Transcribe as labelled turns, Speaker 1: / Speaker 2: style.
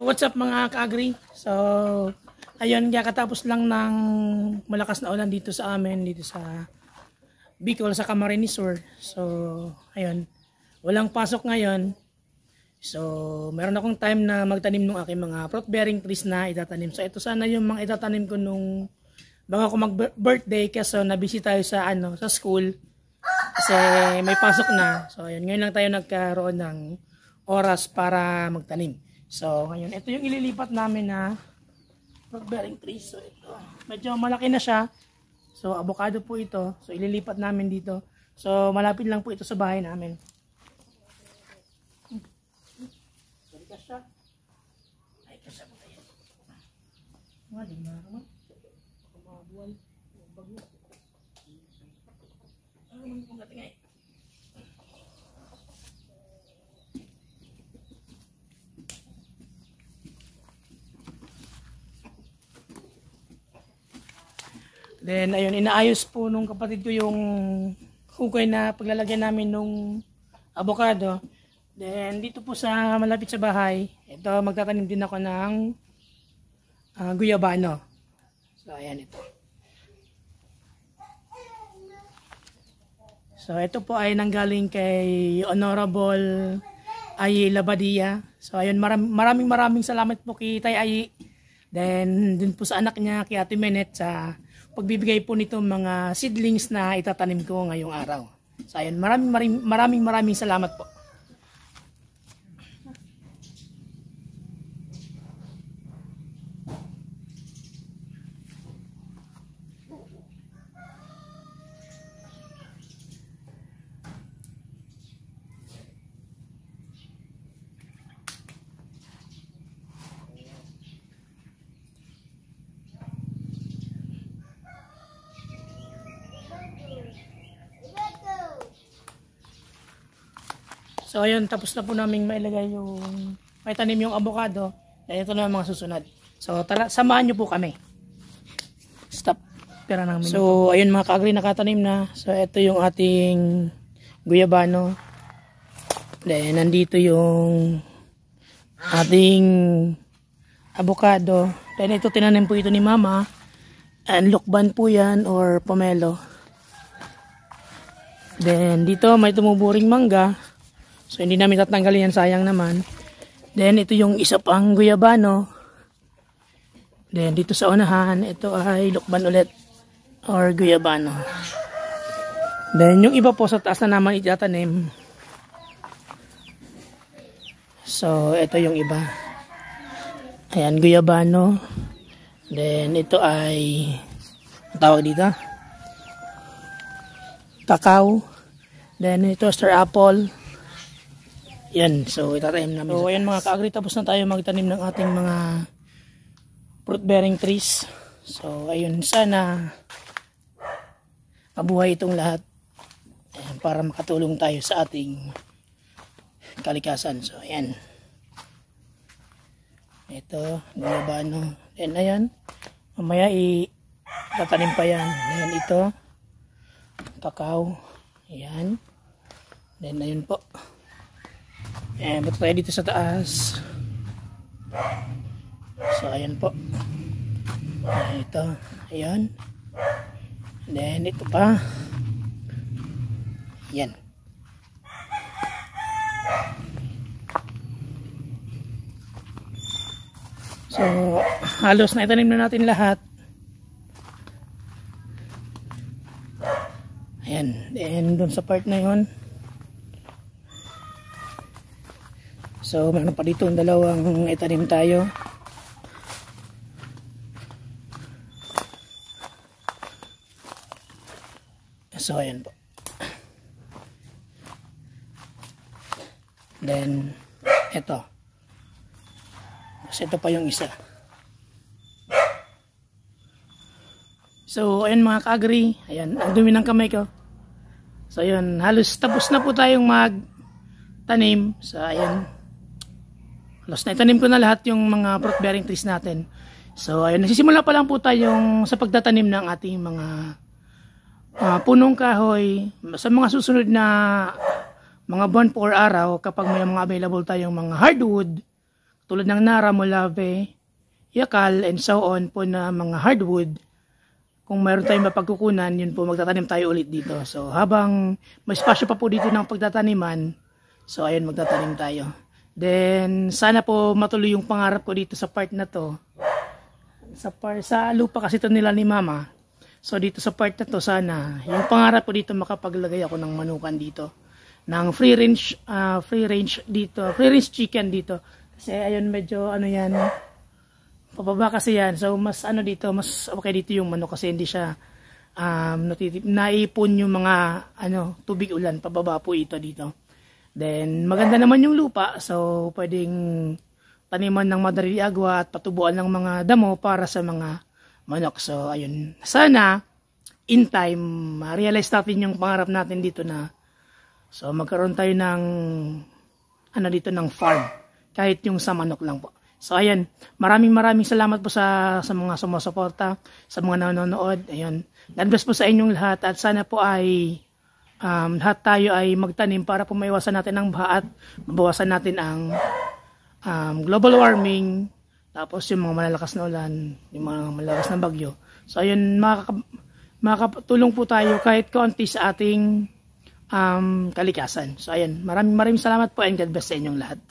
Speaker 1: What's up mga ka-agri? So, ayun, kakatapos lang ng malakas na ulan dito sa amin, dito sa Bicol, sa Camarines Sur. So, ayun, walang pasok ngayon. So, meron akong time na magtanim ng aking mga fruit-bearing trees na itatanim. So, ito sana yung mga itatanim ko nung bago ako mag-birthday kasi nabisi tayo sa, sa school. Kasi may pasok na. So, ayun, ngayon lang tayo nagkaroon ng oras para magtanim. So, ngayon, ito yung ililipat namin na fruit-bearing trees. So, ito. Medyo malaki na siya. So, avocado po ito. So, ililipat namin dito. So, malapit lang po ito sa bahay namin. Sorry ka siya. Ay, kasya po tayo. Hindi na naman. Kumabuhay. Bagyo. Ano naman kung natingay? Then, ayun, inaayos po nung kapatid ko yung hukay na paglalagyan namin nung avocado. Then, dito po sa malapit sa bahay, ito, magtatanim din ako ng guyabano. So, ayan ito. So, ito po ay nanggaling kay Honorable Ayi Labadia. So, ayun, maraming salamat po kay Tay Ayi. Then, din po sa anak niya, kay Ate Menet, sa pagbibigay po nito mga seedlings na itatanim ko ngayong araw. So ayun, maraming salamat po. So ayun, tapos na po namin mailagay yung may tanim yung avocado. Then ito na mga susunod. So samahan nyo po kami. Stop. Pera namin. So ayun mga ka-agri, nakatanim na. So ito yung ating guyabano. Then nandito yung ating avocado. Then ito tinanim po ito ni Mama. And lukban po yan or pomelo. Then dito may tumuburing mangga. So, hindi namin tatanggalin yan, sayang naman. Then, ito yung isa pang guyabano. Then, dito sa unahan, ito ay lukban ulit. Or guyabano. Then, yung iba po sa taas na naman itatanim. So, ito yung iba. Ayan, guyabano. Then, ito ay, ang tawag dito? Kakao. Then, ito, star apple. Yan, so itatanim namin. So ayan mga ka-agri, tapos na tayo magtanim ng ating mga fruit-bearing trees. So ayun, sana mabuhay itong lahat. Ayan, para makatulong tayo sa ating kalikasan. So ayan. Ito, guyabano. Then ayan, mamaya itatanim pa yan. Ayan ito, kakao. Ayan. Then ayun po. Ayan, ba't tayo dito sa taas. So, ayan po. Ayan, ito. Ayan. And then, ito pa. Ayan. So, halos na itanim na natin lahat. Ayan. And dun sa part na yun. So, meron pa dito dalawang itanim tayo. So, ayan po. Then, ito. Kasi ito pa yung isa. So, ayan mga ka-agri. Ayan, ang dumi ng kamay ko. So, ayan, halos tapos na po tayong magtanim. So, ayan. Halos na itanim ko na lahat yung mga fruit-bearing trees natin. So, ayun, nagsisimula pa lang po tayong sa pagtatanim ng ating mga punong kahoy. Sa mga susunod na mga buwan po or araw, kapag may mga available tayong mga hardwood, tulad ng Nara, Molave, Yakal, and so on po na mga hardwood. Kung mayroon tayong mapagkukunan, yun po, magtatanim tayo ulit dito. So habang may spasyo pa po dito ng pagtataniman, so ayun, magtatanim tayo. Then sana po matuloy yung pangarap ko dito sa part na to. Sa lupa kasi ito nila ni Mama. So dito sa part na to, sana yung pangarap ko dito, makapaglagay ako ng manukan dito, ng free range dito, free range chicken dito. Kasi ayun, medyo ano yan, pababa kasi yan. So mas ano dito, mas okay dito yung manok kasi hindi siya naipon yung mga tubig ulan, pababa po ito dito. Then maganda naman yung lupa, so pwedeng taniman ng madali agwa at patubuan ng mga damo para sa mga manok. So ayun, sana in time realize natin yung pangarap natin dito na so magkaroon tayo ng dito ng farm, kahit yung sa manok lang po. So ayan, maraming salamat po sa mga sumusuporta, sa mga nanonood. Ayun, God bless po sa inyong lahat, at sana po ay lahat tayo ay magtanim para po maiwasan natin ang baha at mabawasan natin ang global warming, tapos yung mga malalakas na ulan, yung mga malalakas na bagyo. So ayun, makakatulong po tayo kahit konti sa ating kalikasan. So ayan, maraming salamat po, and God bless sa inyong lahat.